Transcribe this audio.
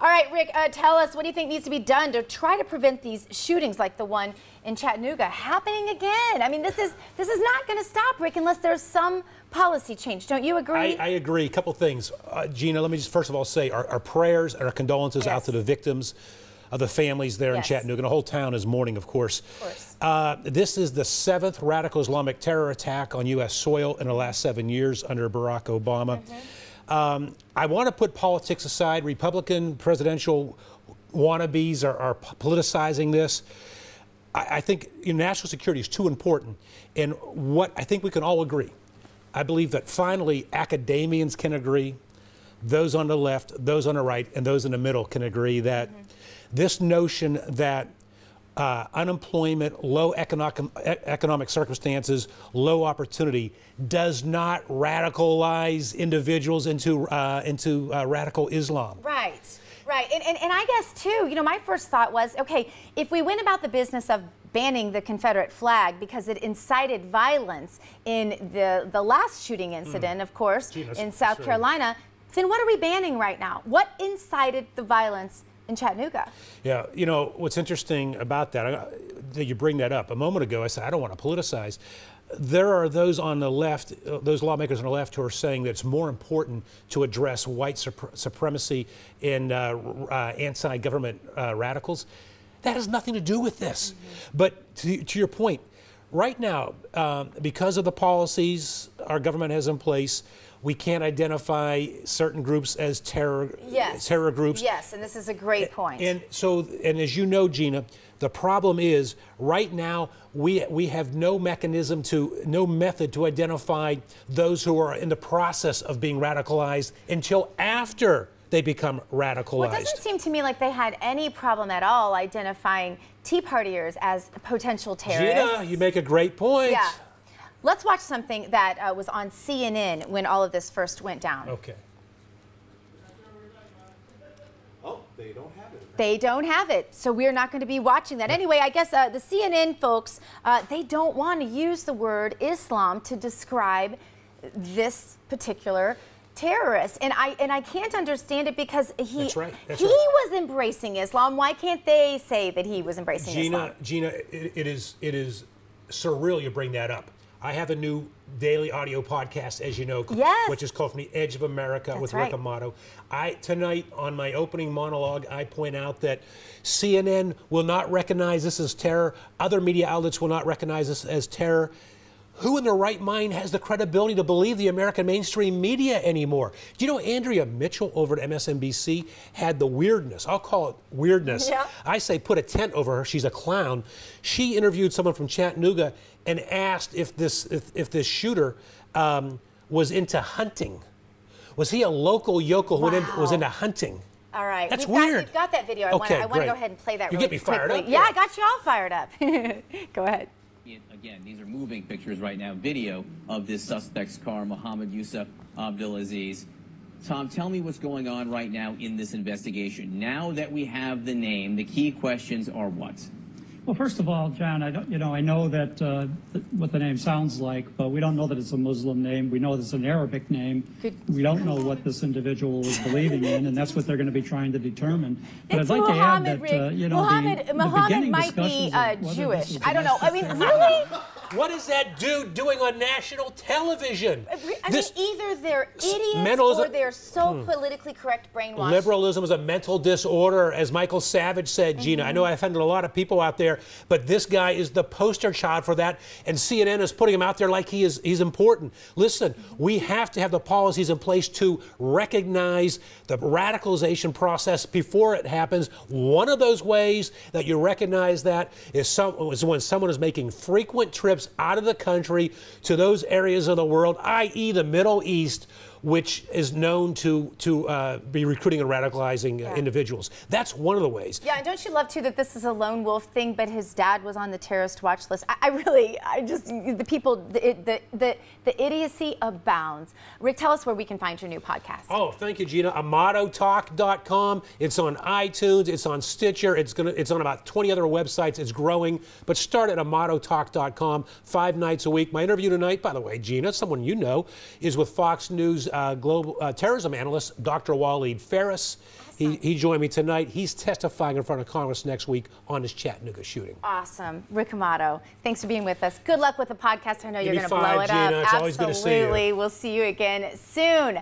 All right, Rick, tell us, what do you think needs to be done to try to prevent these shootings like the one in Chattanooga happening again? I mean, this is not going to stop, Rick, unless there's some policy change. Don't you agree? I agree. A couple things. Gina, let me just first of all say our prayers and our condolences out to the victims of the families there in Chattanooga. And the whole town is mourning, of course. This is the 7th radical Islamic terror attack on U.S. soil in the last 7 years under Barack Obama. I want to put politics aside. Republican presidential wannabes are politicizing this. I think national security is too important. And what I think we can all agree, I believe that finally academians can agree, those on the left, those on the right, and those in the middle can agree that this notion that unemployment, low economic circumstances, low opportunity does not radicalize individuals into radical Islam. Right. Right, and I guess too, you know, my first thought was, okay, if we went about the business of banning the Confederate flag because it incited violence in the last shooting incident, of course, in South Carolina, then what are we banning right now? What incited the violence in Chattanooga? Yeah, you know, what's interesting about that you bring that up. A moment ago, I said, I don't want to politicize. There are those on the left, those lawmakers on the left who are saying that it's more important to address white supremacy and anti-government radicals. That has nothing to do with this. But to your point, right now, because of the policies our government has in place, we can't identify certain groups as terror groups. Yes, and this is a great point. And so, and as you know, Gina, the problem is right now we have no mechanism no method to identify those who are in the process of being radicalized until after they become radicalized. Well, it doesn't seem to me like they had any problem at all identifying Tea Partiers as potential terrorists. Gina, you make a great point. Yeah. Let's watch something that was on CNN when all of this first went down. Okay. Oh, they don't have it. They don't have it, so we're not going to be watching that. Anyway, I guess the CNN folks, they don't want to use the word Islam to describe this particular terrorist, and I can't understand it because he was embracing Islam. Why can't they say that he was embracing Islam? Gina, it is surreal you bring that up. I have a new daily audio podcast, as you know, which is called From the Edge of America with Rick Amato. Tonight, on my opening monologue, I point out that CNN will not recognize this as terror. Other media outlets will not recognize this as terror. Who in their right mind has the credibility to believe the American mainstream media anymore? Do you know Andrea Mitchell over at MSNBC had the weirdness, I'll call it weirdness. I say put a tent over her, she's a clown. She interviewed someone from Chattanooga and asked if this shooter was into hunting. Was he a local yokel who was into hunting? All right. That's weird. We've got that video. I want to go ahead and play that really quickly. You get me fired up. Yeah, I got you all fired up. Go ahead. Again, these are moving pictures right now, video of this suspect's car, Mohammed Yusuf Abdulaziz. Tom, tell me what's going on right now in this investigation. Now that we have the name, the key questions are what? Well, first of all, John, I know that what the name sounds like, but we don't know that it's a Muslim name. We know that it's an Arabic name. We don't know what this individual is believing in, and that's what they're going to be trying to determine. But it's I'd like Muhammad, to add that, Muhammad might be Jewish. I don't know. I mean, really? What is that dude doing on national television? I mean, either they're idiots or they're so politically correct brainwashed. Liberalism is a mental disorder, as Michael Savage said, Gina. I know I offended a lot of people out there, but this guy is the poster child for that, and CNN is putting him out there like he's important. Listen, we have to have the policies in place to recognize the radicalization process before it happens. One of those ways that you recognize that is when someone is making frequent trips out of the country to those areas of the world, i.e. the Middle East, which is known to be recruiting and radicalizing individuals. That's one of the ways. Yeah, and don't you love, too, that this is a lone wolf thing, but his dad was on the terrorist watch list? The idiocy abounds. Rick, tell us where we can find your new podcast. Oh, thank you, Gina. AmatoTalk.com. It's on iTunes. It's on Stitcher. It's on about 20 other websites. It's growing. But start at AmatoTalk.com 5 nights a week. My interview tonight, by the way, Gina, someone you know, is with Fox News global terrorism analyst Dr. Waleed Ferris. He joined me tonight. He's testifying in front of Congress next week on his Chattanooga shooting. Awesome. Rick Amato, thanks for being with us. Good luck with the podcast. I know you're going to blow it Gina. up. It's always good to see you. Absolutely. We'll see you again soon.